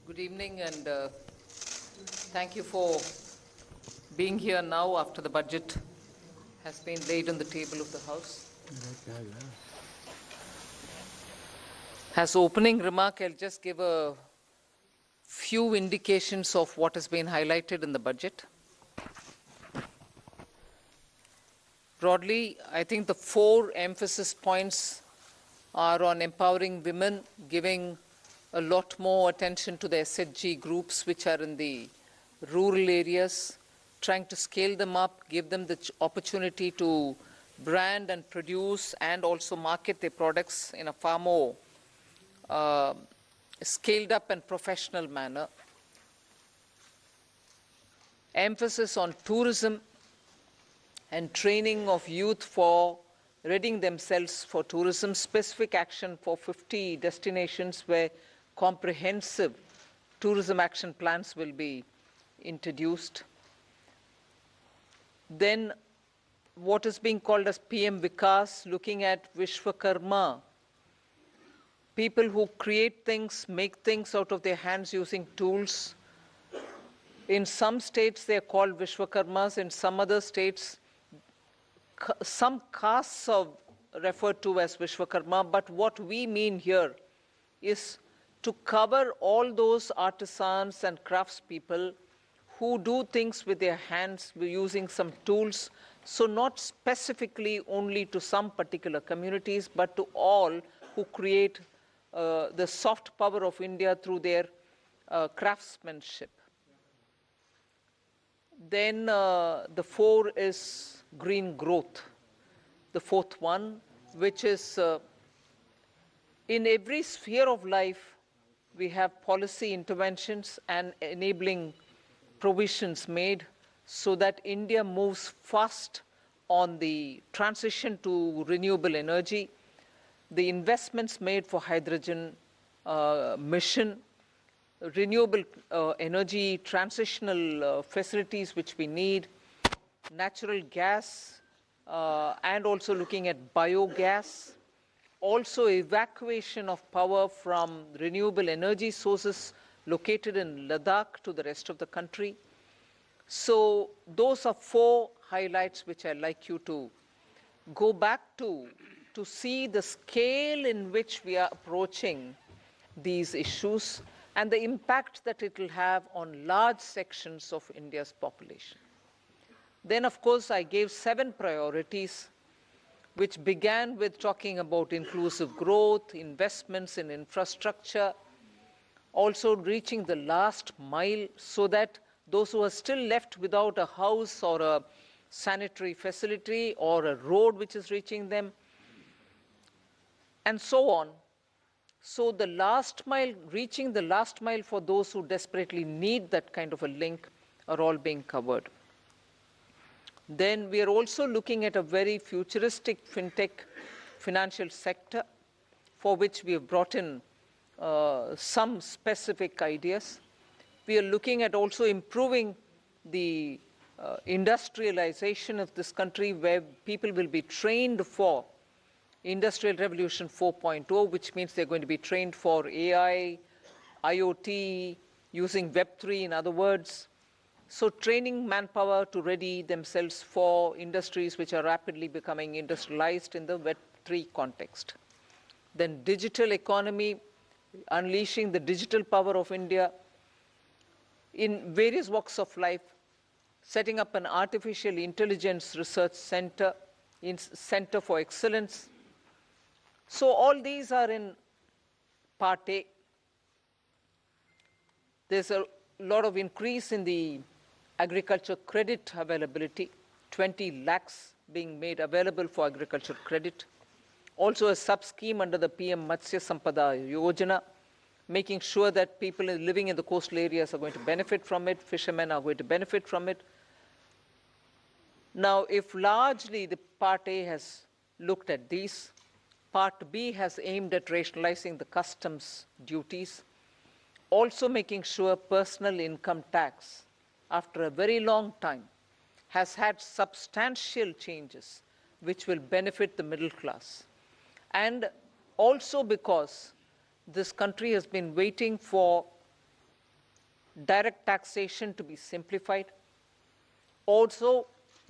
Good evening, and thank you for being here now after the budget has been laid on the table of the House. As opening remark, I'll just give a few indications of what has been highlighted in the budget. Broadly, I think the four emphasis points are on empowering women, giving a lot more attention to the SHG groups which are in the rural areas, trying to scale them up, give them the opportunity to brand and produce and also market their products in a far more scaled up and professional manner. Emphasis on tourism and training of youth for readying themselves for tourism, specific action for 50 destinations where comprehensive tourism action plans will be introduced. Then what is being called as PM Vikas, looking at Vishwakarma, people who create things, make things out of their hands using tools. In some states they are called Vishwakarmas, in some other states some castes are referred to as Vishwakarma, but what we mean here is to cover all those artisans and craftspeople who do things with their hands using some tools, so not specifically only to some particular communities, but to all who create the soft power of India through their craftsmanship. Then the four is green growth, the fourth one, which is in every sphere of life, we have policy interventions and enabling provisions made so that India moves fast on the transition to renewable energy, the investments made for hydrogen mission, renewable energy transitional facilities which we need, natural gas, and also looking at biogas, also evacuation of power from renewable energy sources located in Ladakh to the rest of the country. So those are four highlights which I'd like you to go back to see the scale in which we are approaching these issues and the impact that it will have on large sections of India's population. Then, of course, I gave 7 priorities, which began with talking about inclusive growth, investments in infrastructure, also reaching the last mile so that those who are still left without a house or a sanitary facility or a road which is reaching them, and so on. So the last mile, reaching the last mile for those who desperately need that kind of a link are all being covered. Then we are also looking at a very futuristic fintech financial sector for which we have brought in some specific ideas. We are looking at also improving the industrialization of this country where people will be trained for Industrial Revolution 4.0, which means they're going to be trained for AI, IoT, using Web3 in other words. So training manpower to ready themselves for industries which are rapidly becoming industrialized in the Web3 context. Then digital economy, unleashing the digital power of India in various walks of life, setting up an artificial intelligence research center, center for excellence. So all these are in part A. There's a lot of increase in the agriculture credit availability, 20 lakhs being made available for agriculture credit. Also a sub-scheme under the PM Matsya Sampada Yojana, making sure that people living in the coastal areas are going to benefit from it, fishermen are going to benefit from it. Now, if largely the Part A has looked at these, Part B has aimed at rationalizing the customs duties, also making sure personal income tax, after a very long time, has had substantial changes which will benefit the middle class. And also because this country has been waiting for direct taxation to be simplified. Also,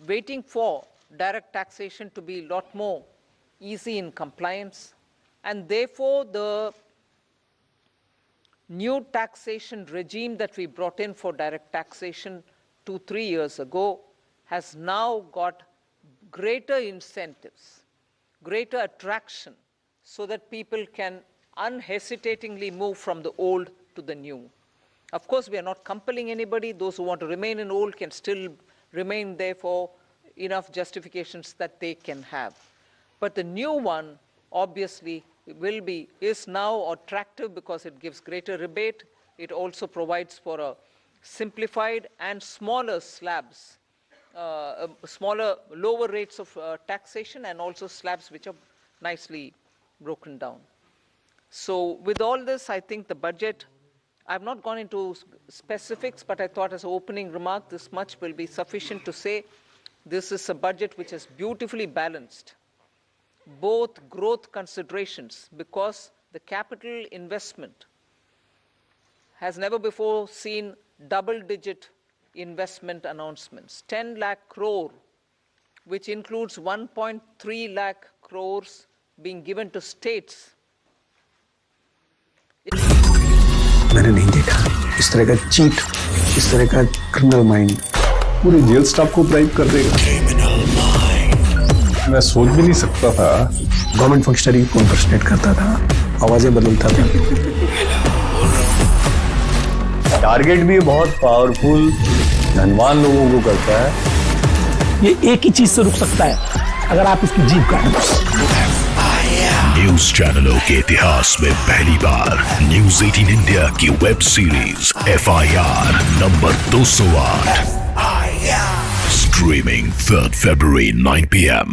waiting for direct taxation to be a lot more easy in compliance. And therefore, the new taxation regime that we brought in for direct taxation 2-3 years ago has now got greater incentives, greater attraction, so that people can unhesitatingly move from the old to the new. Of course, we are not compelling anybody. Those who want to remain in old can still remain there for enough justifications that they can have. But the new one, obviously, is now attractive because it gives greater rebate. It also provides for a simplified and smaller slabs, lower rates of taxation, and also slabs which are nicely broken down. So with all this, I think the budget, I've not gone into specifics, but I thought as an opening remark, this much will be sufficient to say this is a budget which is beautifully balanced. Both growth considerations, because the capital investment has never before seen double-digit investment announcements. 10 lakh crore, which includes 1.3 lakh crores being given to states. मैंने नहीं देखा इस तरह का cheat, इस तरह का criminal mind पूरे जेल स्टाफ को ब्राइब कर देगा। मैं सोच भी नहीं सकता था। गवर्नमेंट फंक्शनरी को इम्पर्सनेट करता था, आवाजें बदलता था। टारगेट भी बहुत पावरफुल, धनवान लोगों को करता है। ये एक ही चीज से रुक सकता है, अगर आप इसकी जीभ काट दो। न्यूज चैनलों के इतिहास में पहली बार न्यूज 18 इंडिया की web series FIR number 208 streaming 3rd February 9 PM